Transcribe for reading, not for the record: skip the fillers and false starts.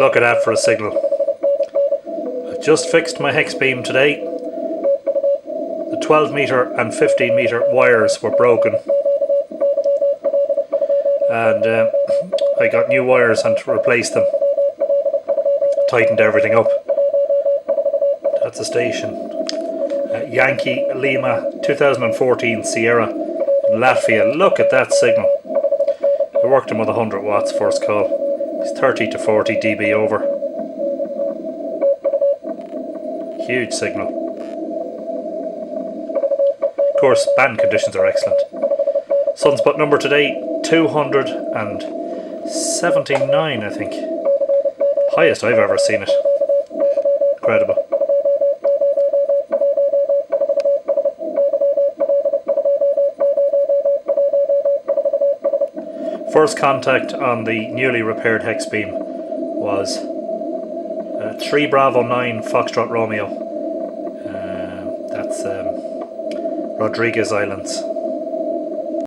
Look at that for a signal. I just fixed my hex beam today. The 12 metre and 15 metre wires were broken. And I got new wires and replaced them. Tightened everything up. That's the station. Yankee Lima 2014 Sierra in Latvia. Look at that signal. I worked him with 100 watts first call. He's 30 to 40 dB over. Huge signal. Of course, band conditions are excellent. Sunspot number today 279, I think. Highest I've ever seen it. Incredible. First contact on the newly repaired hex beam was 3 Bravo 9 Foxtrot Romeo. That's Rodriguez Islands.